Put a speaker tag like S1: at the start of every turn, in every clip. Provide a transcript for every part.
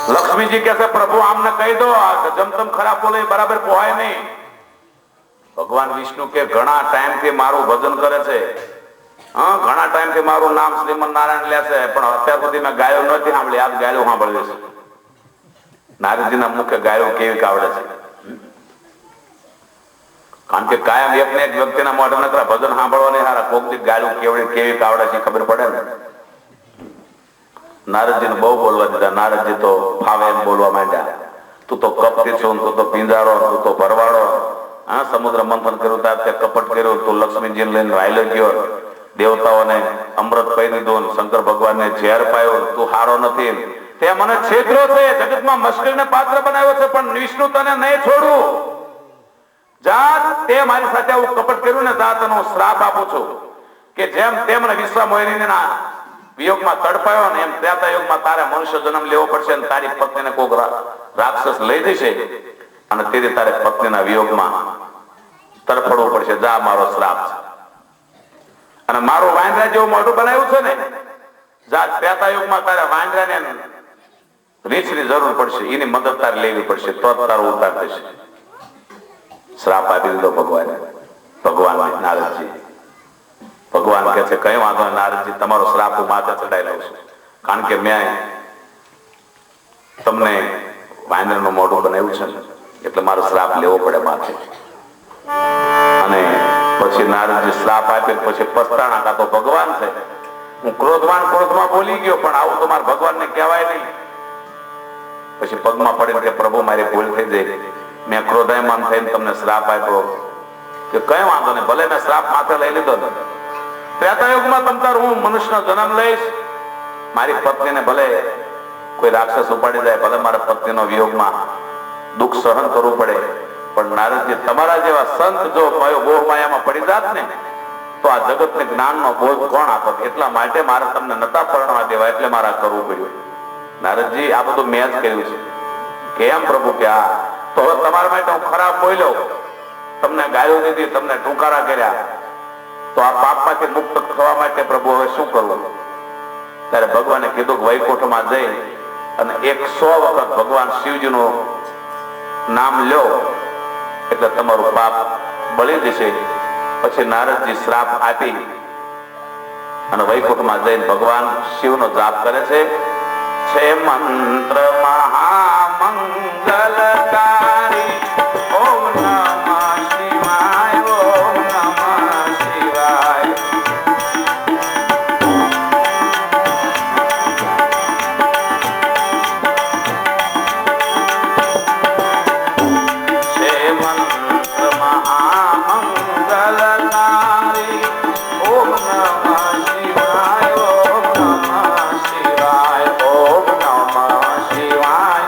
S1: लक्ष्मी जी कहते प्रभु आमने कही दो जमतम खराब बोले बराबर पोहाय नहीं। भगवान विष्णु के घना टाइम थी मारू भजन करे छे। हाँ घना टाइम थी मारू नाम श्रीमन नारायण ले छे पण અત્યાર સુધી મેં ગાયો નથી સાંભળી આજ ગાયો સાંભળવી છે। નારદજીના મુખે ગાયો કેવી કાવડે છે કારણ કે કાયમ એક ને એક વ્યક્તિના મોઢે નકરા ભજન સાંભળવાની હારા કોકની ગાયો કેવડી કેવી કાવડે છે ખબર પડે ને। નારદજીને બહુ બોલવા દીધા। નારદજી તો ફાવે એમ બોલવા માંડ્યા। તું તો કપટી છો, તું તો પિંજારો, તું તો ભરવાડો। हाँ समुद्र मंथन કર્યું ત્યારે કપટ કર્યું, તું લક્ષ્મીજીને લઈને વાયલો ગયો, દેવતાઓને અમૃત પી દીધું, શંકર ભગવાનને ઝેર પાયો, તું હારો નથી, તે મને છેતરો છે, જગતમાં મુશ્કેલને પાત્ર બનાવ્યો છે પણ વિષ્ણુ તને નહીં છોડું। જા તે મારી સાથે આવું કપટ કર્યું ને જા તને હું શ્રાપ આપું છું કે જેમ તે મને વિશ્વામોહિનીના વિયોગમાં તડપાયો ને એમ ત્રેતા યુગમાં તારે મનુષ્ય જન્મ લેવો પડશે અને તારી પત્નીને કોક રાક્ષસ લઈ જશે અને તેથી તારે પત્નીના વિયોગમાં તડફડવું પડશે। જા મારો શ્રાપ છે અને મારું વાંદરા જેવું મોઢું બનાવ્યું છે ને જા ત્રેતા યુગમાં તારે વાંદરાને રીછની જરૂર પડશે, એની મદદ તારે લેવી પડશે તો તારો ઉદ્ધાર થશે। શ્રાપ આપી દીધો ભગવાને। ભગવાન નારદજી ભગવાન કહે છે કઈ વાંધો નહીં નારદજી, તમારો શ્રાપ હું માથે ચડાઈ લઉં છું કારણ કે મેં તમને વાંદરાનું મોઢું બનાવ્યું છે ને એટલે મારો શ્રાપ લેવો પડે માથે। અને પછી નારદજી શ્રાપ આપે પછી પસ્તાણા કા તો ભગવાન છે હું ક્રોધમાં બોલી ગયો પણ આવું તો મારા ભગવાનને કહેવાય નહીં। પછી પગમાં પડીને કે પ્રભુ મારી ભૂલ થઈ ગઈ, મેં ક્રોધાયમાન થઈને તમને શ્રાપ આપ્યો કે કઈ વાંધો નહીં, ભલે મેં શ્રાપ માથે લઈ લીધો ને ત્રેતાયુગમાં તમતાર હું મનુષ્યનો જન્મ લઈશ, મારી પત્નીને ભલે કોઈ રાક્ષસ ઉપાડી જાય, ભલે મારા પત્નીનો વિયોગમાં દુઃખ સહન કરવું પડે પણ નારદજી તમારા જેવા સંત જો મોહમાયામાં પડી જાત ને તો આ જગતને જ્ઞાનનો બોધ કોણ આપત, એટલા માટે મારે તમને નતા પરણવા દેવા એટલે મારે કરવું પડ્યું। નારદજી આ બધું મેં જ કહ્યું છે કે એમ પ્રભુ કે આ તો હવે તમારા માટે હું ખરાબ બોલ્યો, તમને ગાયો દીધી, તમને ટૂંકારા કર્યા, તો આ પાપમાંથી મુક્ત થવા માટે પ્રભુ હવે શું કરવું? ત્યારે ભગવાને કીધું કે વૈકુંઠમાં જઈ અને 100 વખત ભગવાન શિવજીનું નામ લો એટલે તમારું પાપ બળી જશે। પછી નારદજી શ્રાપ આપી અને વૈકુંઠમાં જઈને ભગવાન શિવનો જાપ કરે છે મંત્ર મહામંગલકારી ઓમ નમઃ શિવાય ઓમ નમઃ શિવાય। છે મંત્ર મહામંગલકારી ઓમ નમઃ શિવાય ઓમ નમઃ શિવાય ઓમ નમઃ શિવાય।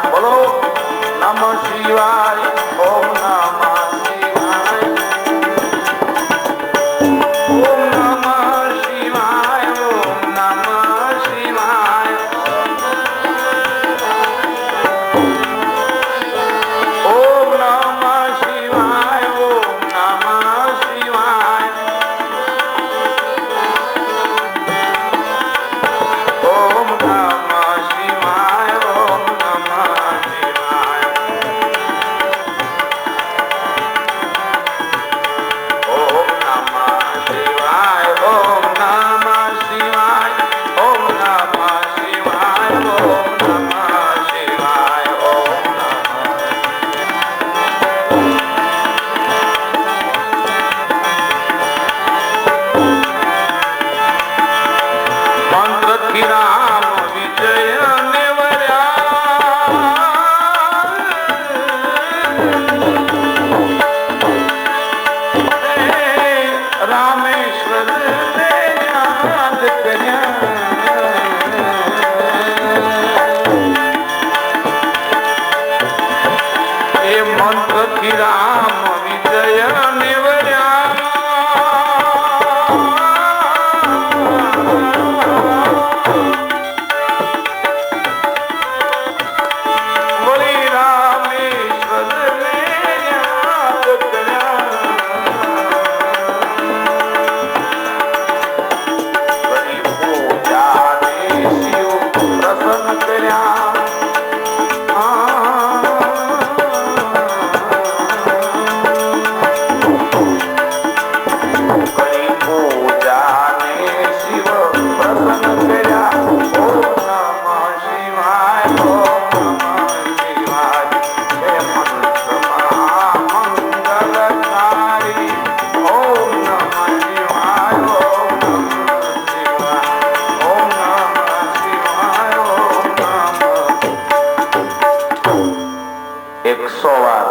S1: 100 વાર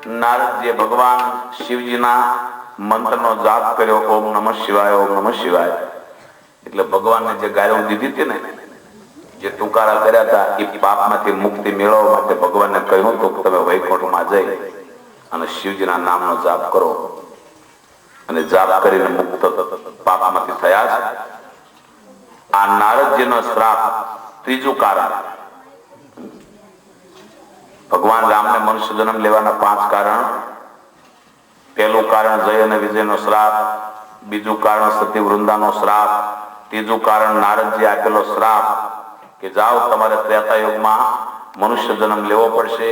S1: નારદજીએ ભગવાન શિવજીના મંત્રનો જાપ કર્યો, ઓમ નમઃ શિવાય, ઓમ નમઃ શિવાય. એટલે ભગવાનને જે ગાયો દીધી હતી ને, જે તુકારા કર્યા હતા, એ પાપમાંથી મુક્તિ મેળવવા માટે ભગવાનને કહ્યું હતું કે તમે વૈકુંઠમાં જઈ અને શિવજીના નામનો જાપ કરો, અને જાપ કરીને મુક્ત પાપમાંથી થયા છે. આ નારદજીનો શ્રાપ ત્રીજું કારણ. ભગવાન રામને મનુષ્ય જન્મ લેવાના 5 કારણ. પહેલું કારણ જય અને વિજયનો શ્રાપ, બીજું કારણ સતી વૃંદાનો શ્રાપ, ત્રીજું કારણ નારદજી આપેલો શ્રાપ કે જાઓ તમારે ત્રેતા યુગમાં મનુષ્ય જન્મ લેવો પડશે.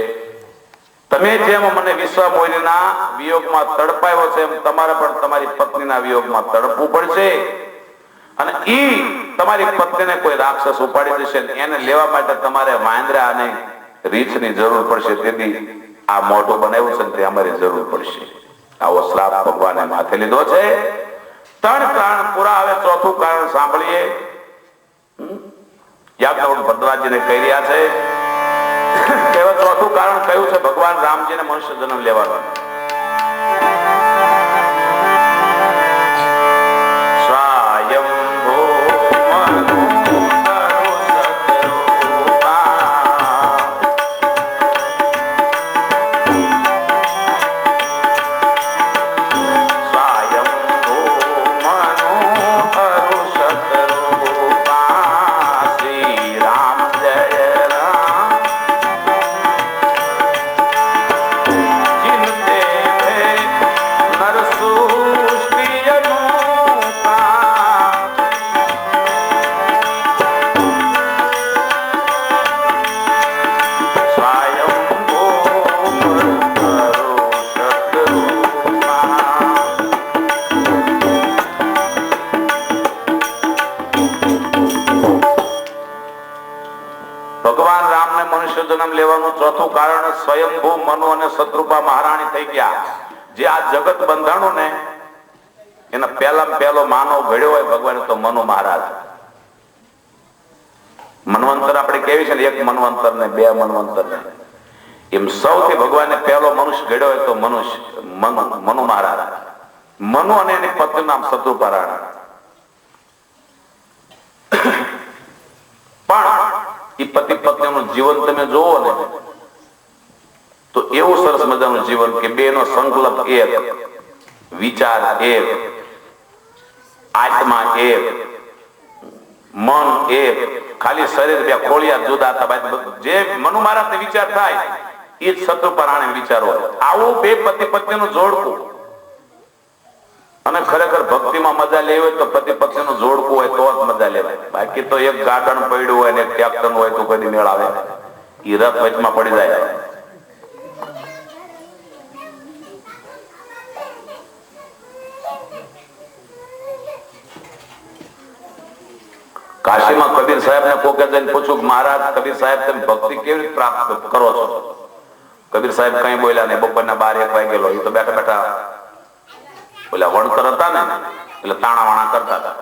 S1: તમે જેમ મને વિશ્વ મોહિનીના વિયોગમાં તડપાયો છે, એમ તમારે પણ તમારી પત્નીના વિયોગમાં તડપવું પડશે. અને ઈ તમારી પત્નીને કોઈ રાક્ષસ ઉપાડી દેશે, એને લેવા માટે તમારે વાંદરા અને રીછની જરૂર પડશે. તેથી આ મોઢું બનાવ્યું છે, તે અમારી જરૂર પડશે. આવો શ્રાપ ભગવાને માથે લીધો છે. 3 કારણ પૂરા. હવે ચોથું કારણ સાંભળીએ. યાજ્ઞવલ્ક ભદ્રરાજજીને કહી રહ્યા છે કે ચોથું કારણ કયું છે ભગવાન રામજીને મનુષ્ય જન્મ લેવાનો. જન્મ લેવાનું ચોથું કારણ સ્વયંભૂ મનુ અને શત્રુપા મહારાણી થઈ ગયા. જે આ જગત બંધાણું ને, એના પહેલો માનવ ઘડ્યો હોય ભગવાન તો મનુ મહારાજ. મનવંતર આપણે કેવી છે ને, 1 મનવંતર ને 2 મનવંતર ને, એમ સૌથી ભગવાને પહેલો મનુષ્ય ઘડ્યો હોય તો મનુ મહારાજ. મનુ અને એની પત્નીનું નામ શત્રુપા રાણી. પણ એ પતિ પત્નીનું જીવન તમે જોવો ને તો એવું સરસ મજાનું જીવન કે બેનો સંકલ્પ એક, વિચાર એક, આત્મા એક, મન એક, ખાલી શરીર 2 ખોળિયા જુદા હતા. જે મનુ મહારાજને વિચાર થાય એ જ શત્રુપા રાણી વિચાર હોય. આવું 2 પતિ પત્નીનું જોડકું. અને ખરેખર ભક્તિમાં મજા લેવી હોય તો પતિ પત્નીનું જોડકું હોય તો જ મજા લેવાય. બાકી તો એક ગાર્ડન પડ્યું હોય ને એક ટ્રેક્ટર હોય તો કોઈ મેળ આવે? એ રથ વચમાં પડી જાય. કાશીમાં કબીર સાહેબ ને કોકે જઈને પૂછ્યું, મહારાજ કબીર સાહેબ તમે ભક્તિ કેવી રીતે પ્રાપ્ત કરો છો? કબીર સાહેબ કઈ બોલ્યા નહીં. બપોરના 12-1 વાગેલો. એ તો બેઠા બેઠા ઓલા વણતર હતા ને, એટલે તાણા વાણા કરતા હતા.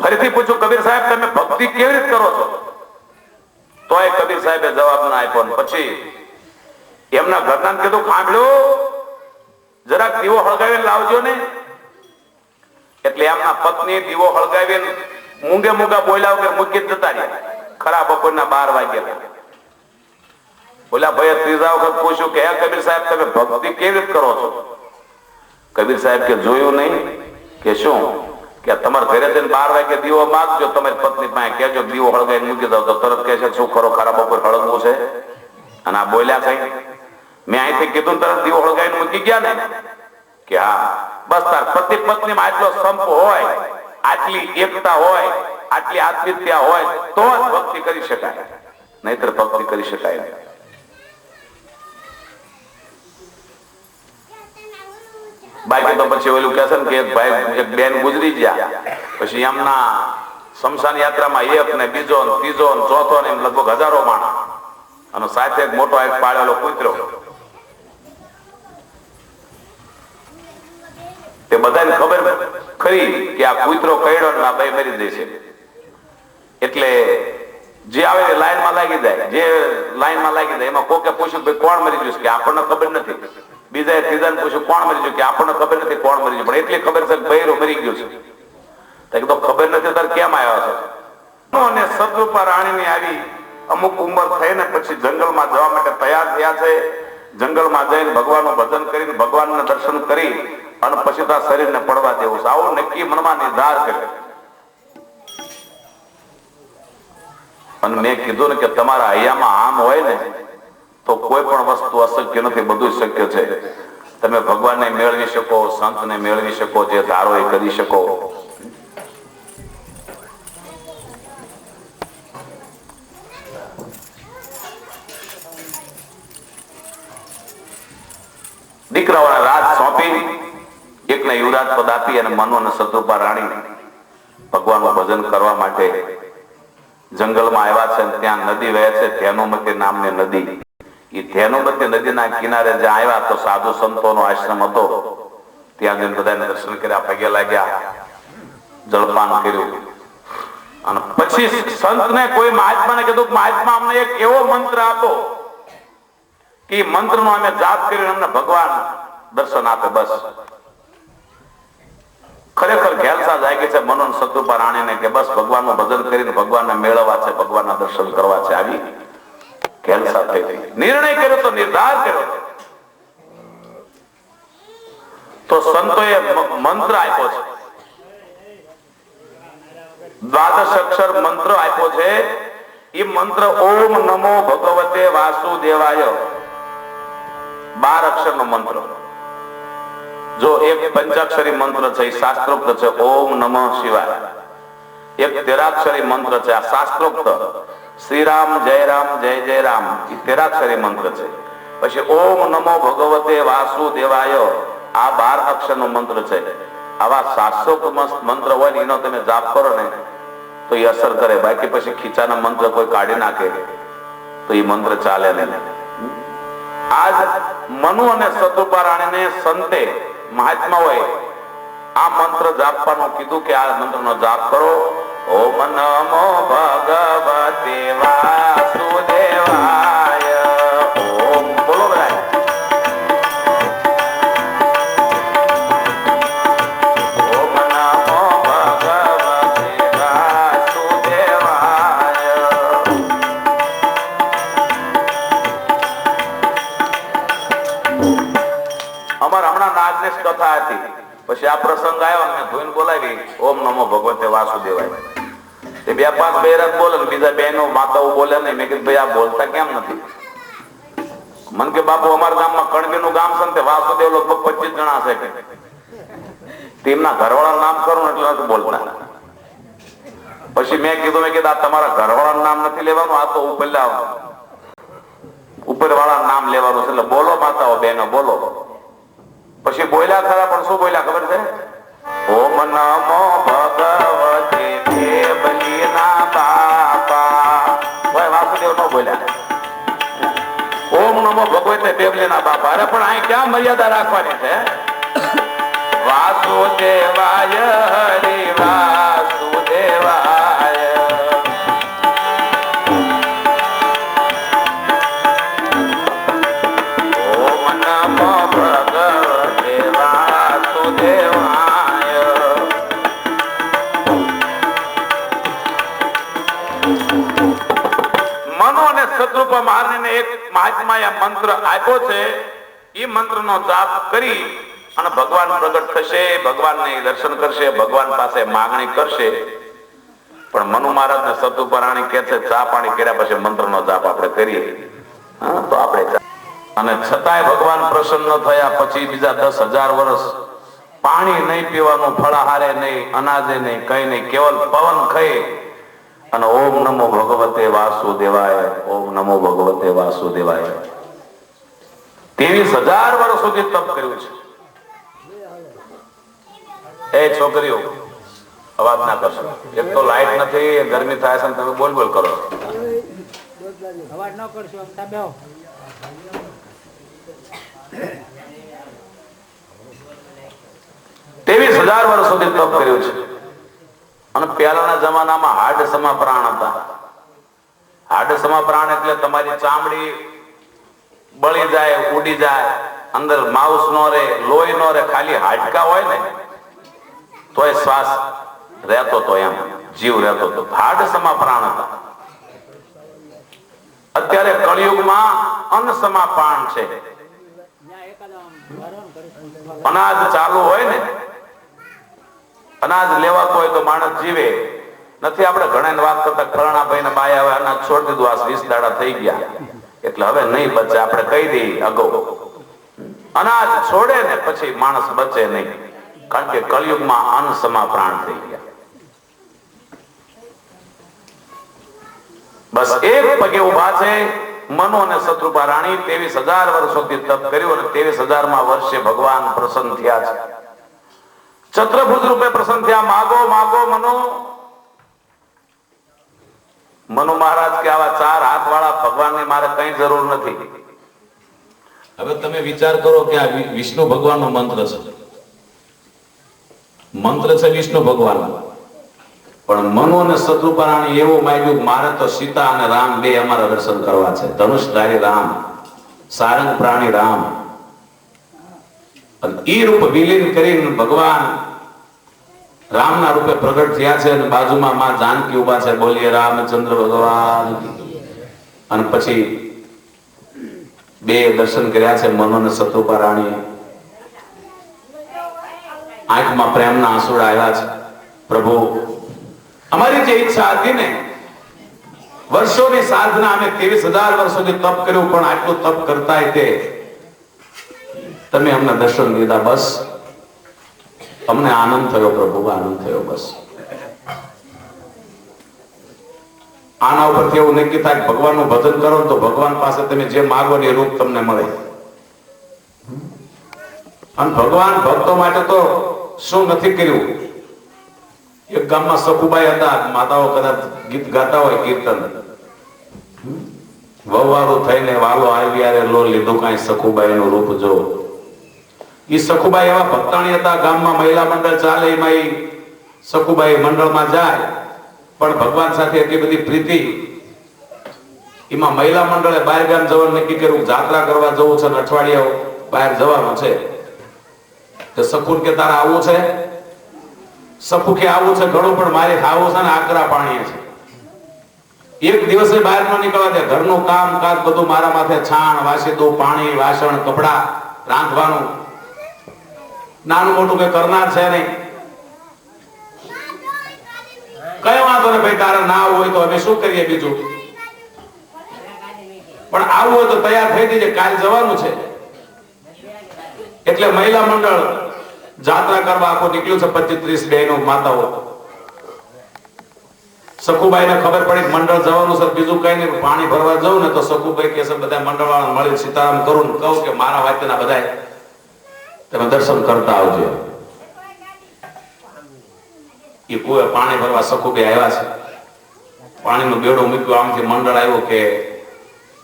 S1: ફરીથી પૂછ્યું, કબીર સાહેબ તમે ભક્તિ કેવી રીતે કરો છો? તોય કબીર સાહેબે જવાબ ના આપ્યો. પછી એમના ઘરના કીધું, ખાંભળ્યો જરાક દીવો હળગાવીને લાવજો ને. એટલે એમના પત્ની દીવો હળગાવીને મૂંગે મૂંગા બોલ્યા વગર મૂકી જતા રહ્યા. ખરા બપોરના 12 વાગ્યા. બોલ્યા ભાઈ ત્રીજા વખત પૂછ્યું કે હે કબીર સાહેબ તમે ભક્તિ કેવી રીતે કરો છો? કબીર સાહેબ કે જોયું નહીં કે શું કે તમારે ઘરે જઈને 12 વાગે દીવો માંગજો, તમારી પત્ની પાસે કહેજો દીવો હળગાઈને મૂકી દો તો તરત કહે છે શું ખરો ખરા બપોર હળગવું છે? અને આ બોલ્યા કઈ મેં અહીંથી કીધું તરત દીવો હળગાઈને મૂકી ગયા ને કે હા બસ તાર પતિ પત્નીમાં આટલો સંપ હોય, આટલી એકતા હોય, આટલી આત્મીયતા હોય તો જ ભક્તિ કરી શકાય, નહીતર ભક્તિ કરી શકાય નહીં. બાકી તો પછી ઓલું કહે છે ને કે એક ભાઈ એક બેન ગુજરી ગયા, પછી એમના શમશાન યાત્રામાં 1 ને 2 ને 3 ને 4 ને લગભગ 1000 માણસ અને સાથે એક મોટો એક પાળેલો કૂતરો. તે બધાને ખબર ખરી કે આ કૂતરો કઈડો ને આ ભાઈ મરી જશે. એટલે જે આવે લાઈનમાં લાગી જાય, જે લાઈનમાં લાગી જાય. એમાં કોકે પૂછ્યું ભાઈ કોણ મરી ગયું કે આપણને ખબર નથી. બીજાએ ત્રીજાને પૂછ્યું કોણ મરી ગયું કે આપણને ખબર નથી કોણ મરી ગયું, પણ એટલી ખબર છે કે બૈરું મરી ગયું છે. તો ખબર નથી તાર કેમ આવ્યા છે. અને સતરૂપા રાણીની આવી અમુક ઉંમર થઈને પછી જંગલમાં જવા માટે તૈયાર થયા છે. જંગલમાં જઈને ભગવાનનું ભજન કરીને ભગવાનના દર્શન કરી અને પછી તાર શરીરને પડવા દેવું છે. આવું નક્કી મનમાં નિર્ધાર કર્યો. અને મેં કીધું ને કે તમારા હૈયામાં આમ હોય ને તો કોઈ પણ વસ્તુ અશક્ય નથી, બધું શક્ય છે. તમે ભગવાનને મેળવી શકો, સંતને મેળવી શકો, જે ધારો એ કરી શકો. દીકરાઓને રાજ સોંપી એકને યુવરાજ પદ આપી અને મનુ અને સતરૂપા રાણી ભગવાનનું ભજન કરવા માટે જંગલમાં આવ્યા છે. ત્યાં નદી વહે છે, ધેનુમતી નામની નદી. એ ધેનુમતી નદીના કિનારે જ્યાં આવ્યા તો સાધુ સંતોનો આશ્રમ હતો. ત્યાં જઈને બધાને દર્શન કર્યા, પગે લાગ્યા, જળપાન કર્યું. અને પછી સંતને કોઈ મહાત્માને કીધું કે મહાત્મા અમને એક એવો મંત્ર આપો કે મંત્રનો અમે જાપ કરીને અમને ભગવાન દર્શન આપે. બસ ખરેખર ઘેલસા જાગી છે મનુ અને સતરૂપા રાણીને કે બસ ભગવાનનું ભજન કરીને ભગવાનને મેળવવા છે, ભગવાનના દર્શન કરવા છે. આવી ઘેલસા થઈ ગઈ. નિર્ણય કર્યો તો નિર્ધાર કર્યો તો સંતોએ મંત્ર આપ્યો છે. દ્વાદશ અક્ષર મંત્ર આપ્યો છે. એ મંત્ર ઓમ નમો ભગવતે વાસુદેવાય, 12 અક્ષરનો મંત્ર. જો એક પંચાક્ષરી મંત્ર છે એ શાસ્ત્રોક્ત છે, ઓમ નમઃ શિવાય. એક 13 મંત્ર છે, આ શાસ્ત્રોક્ત શ્રી રામ જય રામ જય જય રામ, એ 13 મંત્ર છે. પછી ઓમ નમો ભગવતે વાસુદેવાય, આ 12 અક્ષરનો મંત્ર છે. આવા શાસ્ત્રોક્ત મંત્ર હોય ને એનો તમે જાપ કરો ને તો એ અસર કરે. બાકી પછી ખીચાના મંત્ર કોઈ કાઢી નાખે તો એ મંત્ર ચાલે નહીં. આજ મનુ અને સતરૂપા રાણીને સંતે મહાત્મા હોય આ મંત્ર જાપવાનું કીધું કે આ મંત્રનો જાપ કરો. ઓમ નમો ભગવતે વાસુદેવાય. ઓમ બોલો બધા. ઓમ નમો ભગવતે વાસુદેવાય. અમાર હમણાં નાગનેશ કથા હતી, પછી આ પ્રસંગ આવ્યો અને ધોઈને બોલાવી ઓમ નમો ભગવતે વાસુદેવાય. તે 2-5 બેરક બોલે ને બીજા બહેનો માતાઓ બોલે નહીં. મેં કીધું ભાઈ આ બોલતા કેમ નથી? મન કે બાપુ અમારા ગામમાં કણબીનું ગામ છે ને તે વાસુદેવ લગભગ 25 જણા છે કે તેમના ઘરવાળા નામ કરું એટલે નથી બોલતા. પછી મેં કીધું આ તમારા ઘરવાળા નામ નથી લેવાનું, આ તો ઉપરવાળા નામ લેવાનું છે. એટલે બોલો માતાઓ બહેનો બોલો. પછી બોલ્યા ખરા, પણ શું બોલ્યા ખબર છે? ઓમ નમો ભગવતે દેવલીના બાપા. ભાઈ વાસુદેવ નો બોલ્યા. ઓમ નમો ભગવતે દેવલીના બાપા. અરે પણ અહીં ક્યાં મર્યાદા રાખવાની છે? વાસુદેવાય હરિ વાસુદેવાય. ઓમ નમો ભગવતે વાસુદેવાય. મનુ અને સતરૂપા મહારાણીને એક મહાત્માએ મંત્ર આપ્યો છે. એ મંત્રનો જાપ કરી અને ભગવાન પ્રગટ થશે, ભગવાનને દર્શન કરશે, ભગવાન પાસે માંગણી કરશે. પણ મનુ મહારાજ ને સતરૂપા રાણી કહે છે ચા પાણી કર્યા પછી મંત્રનો જાપ આપણે કરીએ. તો આપણે અને છતાંય ભગવાન પ્રસન્ન થયા. પછી બીજા 10,000 વર્ષ પાણી નહીં પીવાનું, ફળાહારે નહીં, અનાજે નહીં, કઈ નહીં, કેવલ પવન ખાઈ અને ઓમ નમો ભગવતે વાસુદેવાય, ઓમ નમો ભગવતે વાસુદેવાય 23,000 વર્ષ સુધી તપ કર્યું છે. એ છોકરીઓ અવાજ ના કરશો. એક તો લાઈટ નથી, ગરમી થાય છે, તમે બોલ બોલ કરો.
S2: અવાજ ન કરશો.
S1: 23,000 વર્ષ સુધી તપ કર્યું છે. અને પહેલાના જમાનામાં હાડ સમા પ્રાણ હતા. હાડસમાં પ્રાણ એટલે તમારી ચામડી બળી જાય, ઉડી જાય, અંદર માઉસ નો રે, લોહી નો રે, ખાલી હાડકા હોય ને તોય શ્વાસ રહેતો તો, એમ જીવ રહેતો તો. હાડસમાં પ્રાણ હતા. અત્યારે કળિયુગમાં અન્નસમા પ્રાણ છે.
S2: ત્યાં એકાદ આમ હરણ કરે.
S1: અનાજ ચાલુ હોય ને, અનાજ લેવાતો હોય તો માણસ જીવે નથી. આપણે ઘણા વાત કરતા ફલાણા ભાઈ ને બાય આવે અનાજ છોડી દીધું, આ 20 દાડા થઈ ગયા એટલે હવે નહીં બચે. આપણે કહી દઈએ અગાઉ, અનાજ છોડે ને પછી માણસ બચે નહીં, કારણ કે કળિયુગમાં અન્નસમા પ્રાણ થઈ ગયા. બસ એક પગે ઉભા છે મનુ અને શત્રુપા રાણી. 23,000 વર્ષોથી તપ કર્યું અને 23,000માં વર્ષે ભગવાન પ્રસન્ન થયા છે. ચતુર્ભુજ રૂપે પ્રસન્ન થયા. માગો માગો મનુ. મનુ મહારાજ કે આવા 4 હાથ વાળા ભગવાનની મારે કઈ જરૂર નથી. હવે તમે વિચાર કરો કે આ વિષ્ણુ ભગવાનનો મંત્ર છે, મંત્ર છે વિષ્ણુ ભગવાન. પણ મનુ અને શત્રુપા રાણી એવું માંગ્યું કે મારે તો સીતા અને રામ બે અમારા દર્શન કરવા છે. ધનુષધારી રામ, સારંગ પ્રાણી રામ. ઈ રૂપ વિલીન કરીને ભગવાન રામના રૂપે પ્રગટ થયા છે અને બાજુમાં માં જાનકી ઉભા છે. બોલીએ રામચંદ્ર ભગવાન. અને પછી બે દર્શન કર્યા છે મનુ અને શત્રુપા રાણીએ. આંખમાં પ્રેમના આંસુડા આવ્યા છે. પ્રભુ, અમારી જે ઈચ્છા હતી ને, વર્ષોની સાધના, અમે 23,000 વર્ષોથી તપ કર્યું, પણ આટલું તપ કરતા તે તમે અમને દર્શન દીધા. બસ અમને આનંદ થયો પ્રભુ, આનંદ થયો. બસ આના ઉપરથી એવું નક્કી થાય કે ભગવાનનું ભજન કરો તો ભગવાન પાસે તમે જે માગો ને એ રૂપ તમને મળે. અને ભગવાન ભક્તો માટે તો શું નથી કર્યું. એક ગામમાં સખુબાઈ હતા, માતાઓ કદાચ ગીત ગાતા હોય, કીર્તન. વવારું થઈને વાલો આવી યારે લો લીધું કાંઈ સખુબાઈ નું રૂપ જો. ઈ સખુબાઈ એવા ભક્તાણી હતા. ગામમાં મહિલા મંડળ ચાલે, એમાં ઈ સખુબાઈ મંડળમાં જાય, પણ ભગવાન સાથે એટલી બધી પ્રીતિ. એમાં મહિલા મંડળે બહાર ગામ જવાનું નક્કી કર્યું, જાત્રા કરવા જવું છે, અઠવાડિયા બહાર જવાનું છે. તો સખુ કે તારે આવવું છે? સખુ કે આવું છે ઘણું, પણ મારે ખાવું છે ને આકરા પાણી છે. એક દિવસે બહાર ન નીકળવા દે. ઘરનું કામ કાજ બધું મારા માથે, છાણ વાસીદું, પાણી, વાસણ, કપડા, રાંધવાનું, નાનું મોટું કઈ કરનાર છે નહીં. કઈ વાંધો ને ભાઈ, તારે ના આવવું હોય તો અમે શું કરીએ બીજું, પણ આવવું હોય તો તૈયાર થઈ જજે, કાલ જવાનું છે. એટલે મહિલા મંડળ જાત્રા કરવા આખું નીકળ્યું છે. 25-30 બહેનો માતાઓ. સખુબાઈ ને ખબર પડી મંડળ જવાનું છે, બીજું કઈ નહીં, પાણી ભરવા જવું ને તો સખુબાઈ કે છે બધા મંડળ વાળા મળી સીતારામ કરું ને કહું કે મારા વાત્યના બધા તમે દર્શન કરતા આવજો. એ કુએ પાણી ભરવા સખુબાઈ આવ્યા છે. પાણીનું બેડું મૂક્યું, આમથી મંડળ આવ્યું કે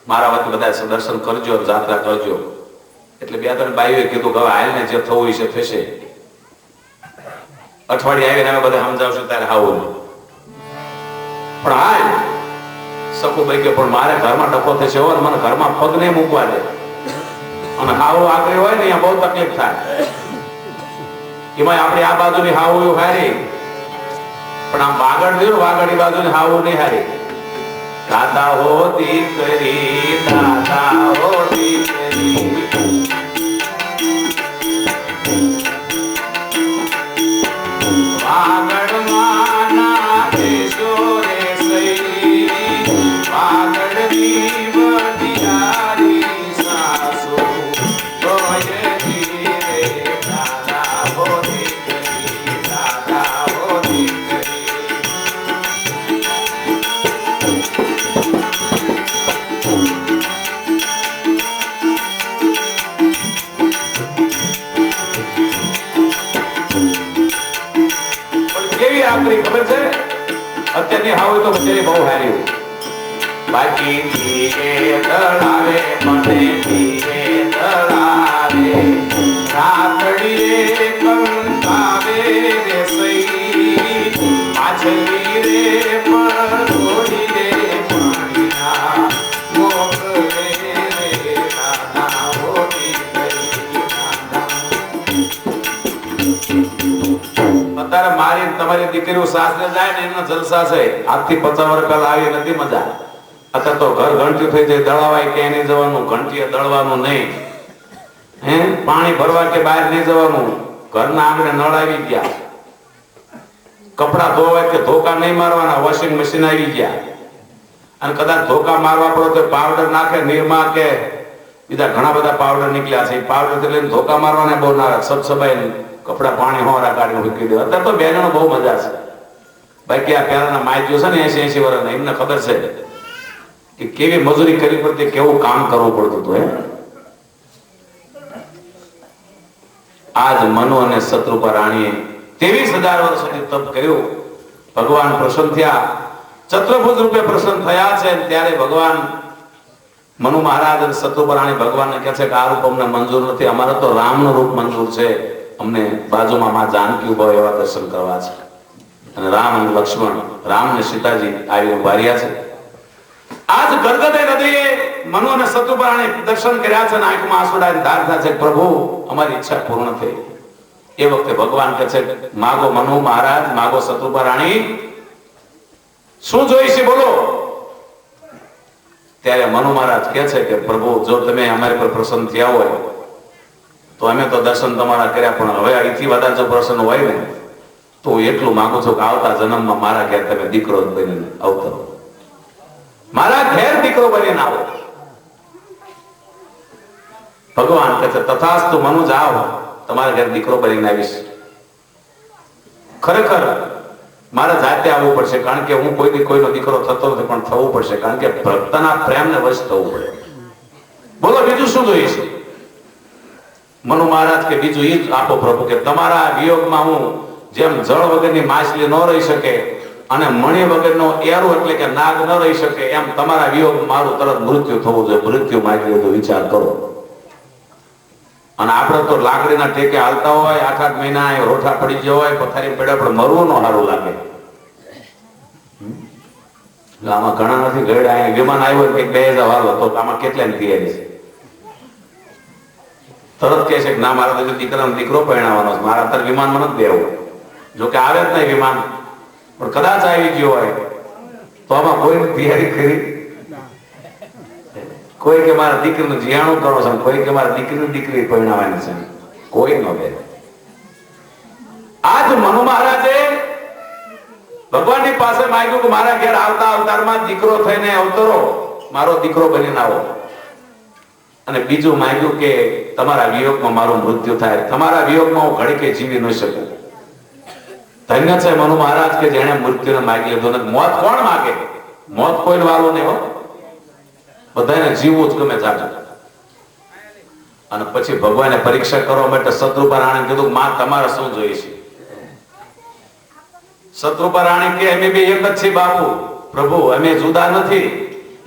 S1: મારા વાતે બધા દર્શન કરજો, જાત્રા કરજો. એટલે 2-3 બાઈઓએ કીધું કે હવે હાલને જે થવું છે થશે. અઠવાડિયે આવીને અમે બધા સમજાવશું ત્યારે આવું. પણ હાલ સખુબાઈ કે પણ મારે ઘરમાં ડખો થશે, હોય મને ઘરમાં પગ નહીં મૂકવા દે. અને હાવ આકરી હોય ને અહીંયા બહુ તકલીફ થાય. એમાં આપણે આ બાજુની હાવું હારી, પણ આમ વાગડ દે, વાગડી બાજુની હાવું નહીં હારી. દાદા હો દીકરી, દાદા હો દીકરી, વાગડમાં ના દેશો રે સઈ, વાગડની વડિયારી સાસુ, તોય ધીરે દાદા હો દીકરી, દાદા હો દીકરી. ખબર છે અત્યારની હાવ તો બચારી બહુ હારી હોય. બાકી ધીરે દળાવે મને ધીરે દળાવે, રાતડીએ કંકાવે રે સઈ, માછલી રે પર થોડી રે પાણી તમારી દીકરીઓ સાસરે જાય ને એમના જલસા છે. આજથી 50 વર્ષ પહેલા આવી નથી મજા. અત્યારે તો ઘર ઘંટી થઈ જાય, દળાવાય કે નહીં જવાનું, ઘંટીએ દળવાનું નહીં, પાણી ભરવા કે બહાર નહીં જવાનું, ઘરના આંગણે નળ આવી ગયા, કપડા ધોવાય કે ધોકા નહીં મારવાના, વોશિંગ મશીન આવી ગયા. અને કદાચ ધોકા મારવા પડે તો પાવડર નાખે, નિરમા કે બીજા ઘણા બધા પાવડર નીકળ્યા છે. પાવડર થી લઈને ધોકા મારવાને બહુ ના સબસબાઈ કપડા પાણી હોવાના કાઢી મૂકી દે. અત્યારે તો બહેનો બહુ મજા છે. બાકી આ પહેલાના માઇજો છે ને 80 વર્ષના, એમને ખબર છે કે કેવી મજૂરી કરવી પડતી, કેવું કામ કરવું પડતું હતું. આજ મનુ અને શત્રુપા રાણીએ 23,000 વર્ષ સુધી તપ કર્યું. ભગવાન પ્રસન્ન થયા, ચતુર્ભુજ રૂપે પ્રસન્ન થયા છે. ત્યારે ભગવાન મનુ મહારાજ અને શત્રુપા રાણી ભગવાનને કહે છે કે આ રૂપ અમને મંજૂર નથી, અમારે તો રામનું રૂપ મંજૂર છે. અમને બાજુમાં માં જાનકી ઉભા એવા દર્શન કરવા છે. અને રામ અને લક્ષ્મણ, રામ ને સીતાજી આવી ઉભા રહ્યા છે. આજ ગરગદે નદીએ મનુ અને શત્રુપા રાણી દર્શન કર્યા છે અને આંખમાં આંસુડાની ધાર થાય છે. પ્રભુ અમારી ઈચ્છા પૂર્ણ થઈ. એ વખતે ભગવાન કહે છે માગો મનુ મહારાજ, માગો શત્રુપા રાણી, શું જોઈ છે બોલો. ત્યારે મનુ મહારાજ કહે છે કે પ્રભુ જો તમે અમારી પર પ્રસન્ન થયા હોય તો અમે તો દર્શન તમારા કર્યા, પણ હવે અહીંથી વધારે જો પ્રસન્ન હોય ને તો હું એટલું માંગુ છું કે આવતા જન્મમાં મારા ઘેર તમે દીકરો બનીને અવતરો, મારા ઘેર દીકરો બનીને આવો. ભગવાન કહે છે તથાસ્તુ મનુ, જાઓ, તમારા ઘેર દીકરો બનીને આવીશ. ખરેખર મારે જાતે આવવું પડશે, કારણ કે હું કોઈનો દીકરો થતો નથી, પણ થવું પડશે, કારણ કે ભક્તના પ્રેમને વશ થવું પડે. બોલો બીજું શું જોઈએ છે? મનુ મહારાજ કે બીજું એ જ આપો પ્રભુ, કે તમારા વિયોગમાં હું જેમ જળ વગરની માછલી ન રહી શકે અને મણિ વગરનો એરો એટલે કે નાગ ન રહી શકે, એમ તમારા વિયોગ મારું તરત મૃત્યુ થવું જોઈએ. મૃત્યુ માંગી તો વિચાર કરો. અને આપણે તો લાકડીના ટેકે હાલતા હોય, 8-8 મહિના રોઠા પડી ગયો હોય, પથારી પડ્યા, પણ મરવું નો સારું લાગે. આમાં ઘણા નથી ગયડા, વિમાન આવ્યું કે 2000 હાલો તો આમાં કેટલાની તૈયારી છે? તરત કહે છે કે ના, મારા તો દીકરાનો દીકરો પરણાવવાનો છે, મારા અત્યારે વિમાનમાં નથી બેવું. જોકે આવે જ નહીં વિમાન, પણ કદાચ આવી ગયો હોય તો આમાં કોઈની તૈયારી કરી, કોઈ કે મારા દીકરીનું જીયાણું કરો છે, કોઈ કે મારા દીકરીની દીકરી પરણાવવાની છે, કોઈ ન બે. આજ મનુ મહારાજે ભગવાનની પાસે માંગ્યું કે મારા ઘેર આવતા અવતારમાં દીકરો થઈને અવતરો, મારો દીકરો બનીને આવો. અને બીજું માંગ્યું કે તમારા વિયોગમાં મારું મૃત્યુ થાય, તમારા વિયોગમાં હું ઘડીકે જીવી ન શકું. ધન્ય છે મનુ મહારાજ કે જેણે મૃત્યુને માગી લીધું. મોત કોણ માગે? મોત કોઈ વાળું નહીં હો, બધાને જીવવું જ ગમે જાજુ. અને પછી ભગવાને પરીક્ષા કરવા માટે શત્રુપા રાણી કીધું માં તમારે શું જોઈએ છે? શત્રુપા રાણી કે અમે બે એક જ છીએ બાપુ, પ્રભુ અમે જુદા નથી.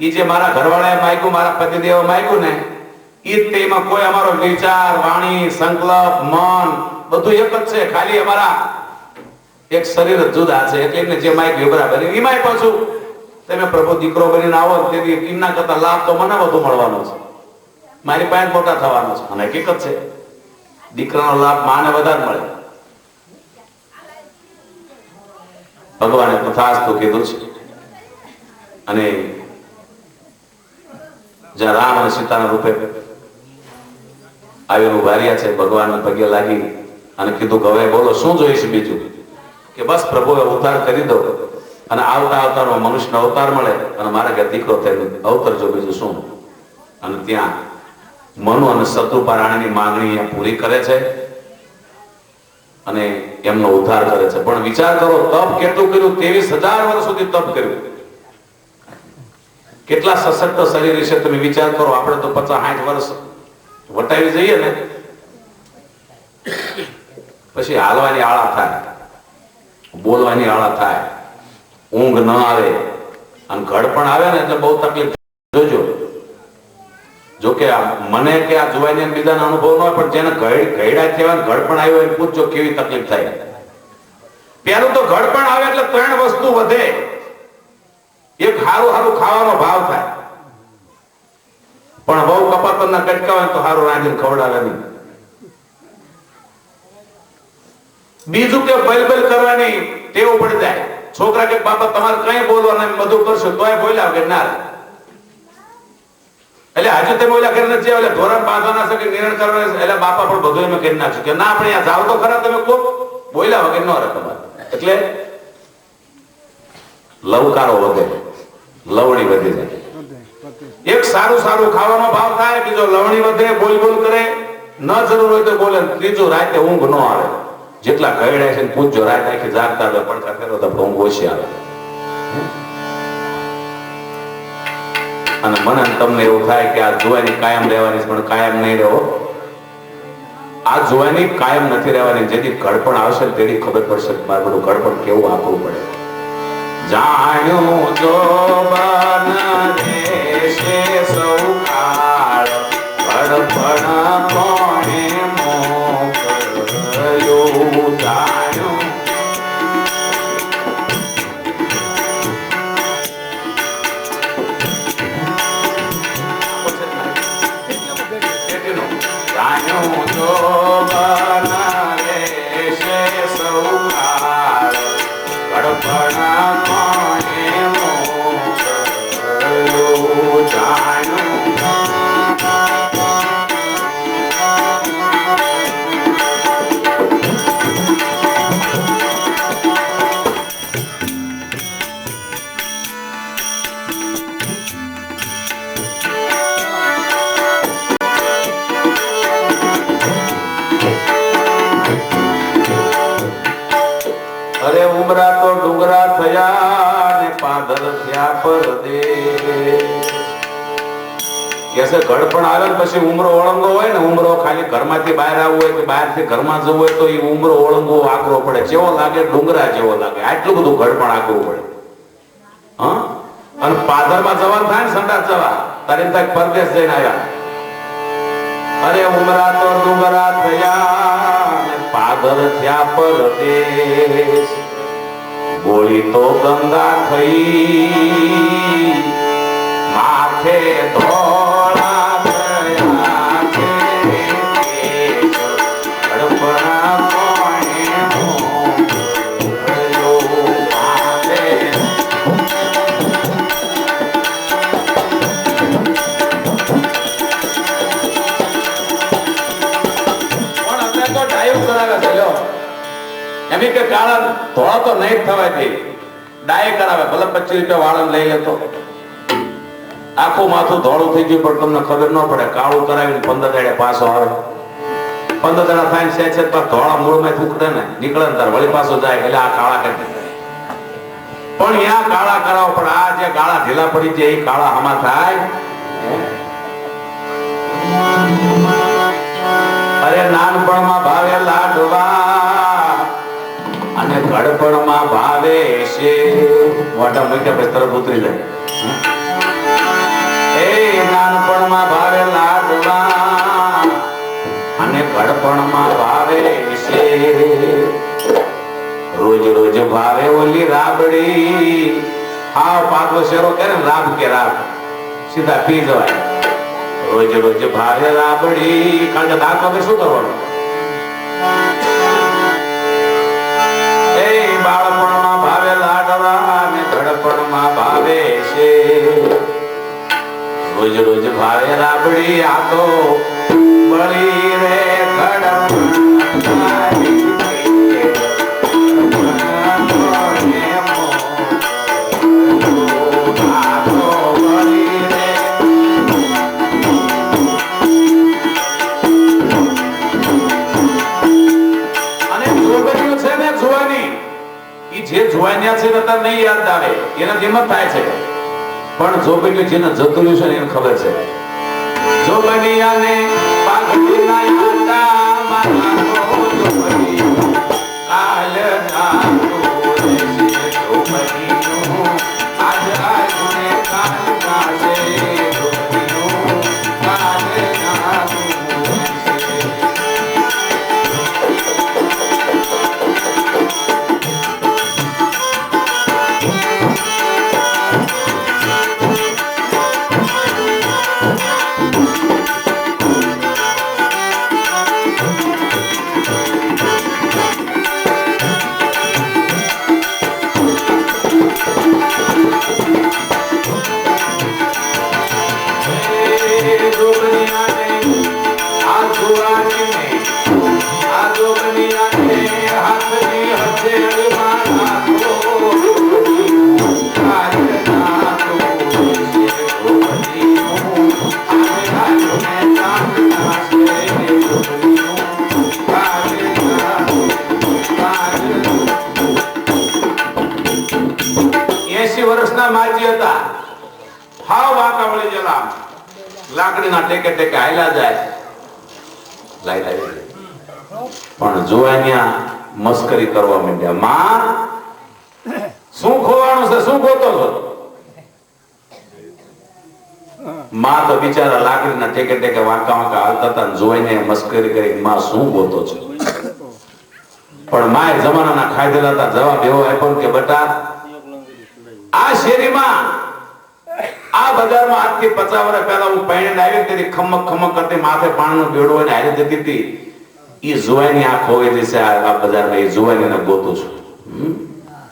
S1: એ જે મારા ઘરવાળાએ માંગ્યું, મારા પતિદેવે માંગ્યું ને, એ તેમાં કોઈ અમારો વિચાર, વાણી, સંકલ્પ, મન બધું એક જ છે. ખાલી અમારા એક શરીર જુદા છે. એટલે એમને જે માંગ્યું બરાબર. એમાંય પાછું તમે પ્રભુ દીકરો બનીને આવો, તેથી એમના કરતા લાભ તો મને વધુ મળવાનો છે, મારી પાસે મોટા થવાનો છે. અને હકીકત છે દીકરાનો લાભ માને વધારે મળે. ભગવાને તથાસ્તુ કીધું છે. અને જ્યાં રામ અને સીતાના રૂપે આવીને ઉભા રહ્યા છે, ભગવાનના પગે લાગી અને કીધું કે હવે બોલો શું જોઈએ છે બીજું? કે બસ પ્રભુએ અવતાર કરી દો અને આવતા અવતારમાં મનુષ્યનો અવતાર મળે અને મારા ઘેર દીકરો થઈને અવતરજો, બીજું શું? અને ત્યાં મનુ અને શત્રુપા રાણીની માંગણી પૂરી કરે છે અને એમનો ઉદ્ધાર કરે છે. પણ વિચાર કરો, તપ કેટલું કર્યું? 23,000 વર્ષ સુધી તપ કર્યું. કેટલા સશક્ત શરીર વિશે તમે વિચાર કરો. આપણે તો 50-60 વર્ષ વટાવી જઈએ ને પછી હાલવાની આળા થાય, બોલવાની આળા થાય, ઊંઘ ન આવે અને ઘડપણ આવે ને એટલે બહુ તકલીફ. જોજો, જોકે મને કે આ જોઈને બીજાનો અનુભવ ન હોય, પણ જેને ઘયડા કહેવાય, ઘડપણ આવ્યો એને પૂછજો કેવી તકલીફ થાય. પેલું તો ઘડપણ આવે એટલે 3 વસ્તુ વધે. એક હારું હારું ખાવાનો ભાવ થાય, પણ બહુ કપાતરના કટકા હોય તો હારું રાંધીને ખવડાવે નહીં. બીજું કે બલબલ કરવાની ટેવ પડી જાય. છોકરા કે બાપા તમારે કઈ બોલવાનું એમ બધું કરશો તોય બોલ્યા કે ના. એટલે હજુ તમે ઓલા કરી નથી એટલે ધોરણ બાંધવાના છે કે નિર્ણય કરવાના છે એટલે બાપા પણ બધું એમ કરી નાખ્યું કે ના આપણે અહીંયા જાવ તો ખરા તમે કો બોલ્યા વગર ન રહે તમારે. એટલે લવકારો વધે, લવણી વધી જાય. એક સારું સારું ખાવાનો ભાવ થાય, બીજો લવણી વધે, બોલ બોલ કરે, ન જરૂર હોય તો બોલે, ત્રીજું રાતે ઊંઘ ન આવે. જેટલા ઘરડા છે પૂછજો રાત આખી જાગતા હોય પડતા ફેરો તો ઊંઘ ઓછી આવે. અને મને તમને એવું થાય કે આ જુવાની કાયમ રહેવાની પણ કાયમ નહીં રહેવો. આ જુવાની કાયમ નથી રહેવાની. જેથી ઘડપણ આવશે તેની ખબર પડશે મારે બધું ઘડપણ કેવું આપવું પડે. જાણ્યું જો બન દેશે સૌ કાળ ઘડપણ કોણે મોકલ્યું. જાણ્યું ઘડપણ આવે ને પછી ઉમરો ઓળંગો હોય ને, ઉમરો ખાલી ઘરમાંથી બહાર આવવું હોય કે બહારથી ઘરમાં જવું હોય તો એ ઉમરો ઓળંગો આકરો પડે. જેવો લાગે ડુંગરા જેવો લાગે. આટલું બધું ઘડપણ આકરું પડે. હા, અને પાદરમાં જવાનું થાય ને સંડાસ જવા તારે તક પરદેશ જઈને આવ્યા. અરે ઉમરા તો ડુંગરા થયા ને પાદર થયા પરદેશ. ગોળી તો ગંગા થઈ માથે ધોળા થયા છે. ઘડપણ કોણે મોકલ્યું માથે. પણ અત્યારે તો ડાયું કરાવે છે. લો એમ કે કાળા ધોળા તો નહીં થવાય દે, ડાય કરાવે. ભલે 25 રૂપિયા વાળન લઈ લેતો. આખું માથું ધોળું થઈ ગયું પણ તમને ખબર ન પડે. કાળું કરાવીને 15 દાડે પાછો આવે. 15 દાડા થાય છે પણ ધોળા મૂળમાં ઉકળે ને નીકળે ને તાર વળી પાછો જાય એટલે આ કાળા કરી પણ ત્યાં કાળા કરાવો. પણ આ જે કાળા ઢીલા પડી છે એ કાળા આમાં થાય. અરે નાનપણમાં ભાવે લાડવા અને ઘડપણમાં ભાવે છે મોટા મૂક્યા પછી તરફ ઉતરી જાય. નાનપણમાં ભાવે લાડવા અને ઘડપણમાં ભાવે છે. રોજ રોજ ભાવે ઓલી રાબડી. આવ પાકલો શેરો કરે ને રાબ કે રાબ સીધા પી જવાય. રોજ રોજ ભાવે રાબડી. કારણ કે દાંત વગર શું કરવાનું. એ બાળપણમાં ભાવે લાડવા અને ઘડપણમાં ભાવે છે. રોજ રોજ ભાવે રાબડી. આ તો બળી રે જે જોવાન્યા છે ને તાર નહીં યાદ આવે એના જેમ જ થાય છે. પણ જોગણીઓ જેને જતું છે ને એને ખબર છે. જોગણીયાને પાઘડીના યાદામાં નાખો જોગણી. કાલ જાતો રહેશે જોગણીનું. આજ આજને કાલ ગાશે જોગણીનું. કાલ જાતો રહેશે. હાવ વાંકા વળી જલા લાકડીના ટેકે ટેકે હાલ્યા જાય. લાઈટ આવી ગઈ. પણ જોવાન્યા મસ્કરી કરવા માંડ્યા. માં શું ખોવાનું છે, શું ખોતો છો? માં તો બિચારા લાકડીના ટેકે ટેકે વાંકા વાંકા હાલતા હતા. જોઈને મસ્કરી કરી, માં શું ગોતો છે? પણ માએ જમાનાના ખાધેલા હતા. જવાબ એવો આપ્યો કે બેટા, આ શેરીમાં આ બજારમાં આજથી 50 વર્ષ પહેલા હું પહેરીને આવી તેથી ખમક ખમક કરતી માથે પાણીનું બેડું હોય ને હારી જતી હતી. એ જુવાની આ ખોઈ જશે. આ બજારમાં એ જુવાનીને ગોતું છું.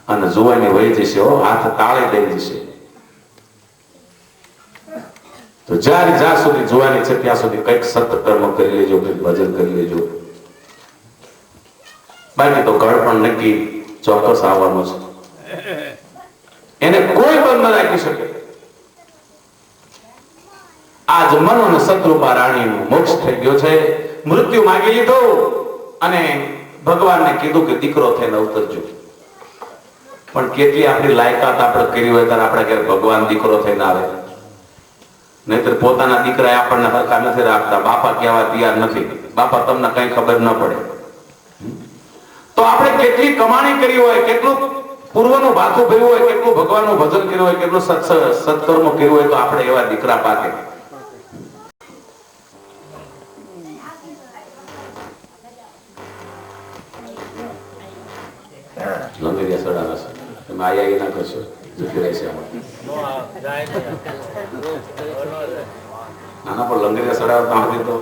S1: અને જુવાની વહી જશે, હાથ તાળે દઈ જશે. તો જ્યાં સુધી જુવાની છે ત્યાં સુધી કઈક સત્કર્મ કરી લેજો, કઈક ભજન કરી લેજો. બાકી તો ઘર પણ નક્કી ચોક્કસ આવવાનું છે. એને કોઈ બંધ ન રાખી શકે. આજ મન અને શત્રુપા રાણીનું મોક્ષ થઈ ગયો છે. મૃત્યુ માંગી લીધો અને ભગવાનને કીધું કે દીકરો થઈને અવતરજો. પણ કેટલી આપણી લાયકાત આપણે કરી હોય ત્યારે આપણે ઘેર ભગવાન દીકરો થઈને આવે. નહીતર પોતાના દીકરા આપણને હરખા નથી રાખતા. બાપા કહેવા તૈયાર નથી. બાપા તમને કઈ ખબર ન પડે. તો આપણે કેટલી કમાણી કરી હોય, કેટલું પૂર્વનું ભાથું ભર્યું હોય, કેટલું ભગવાનનું ભજન કર્યું હોય, કેટલું સત્કર્મ કર્યું હોય, તો આપણે એવા દીકરા પાકે. લંગરિયા સડાવે છે. તમે આયા ના કરશો, જતી રહેશે. નાના પણ લંગરિયા સડાવતા હતી તો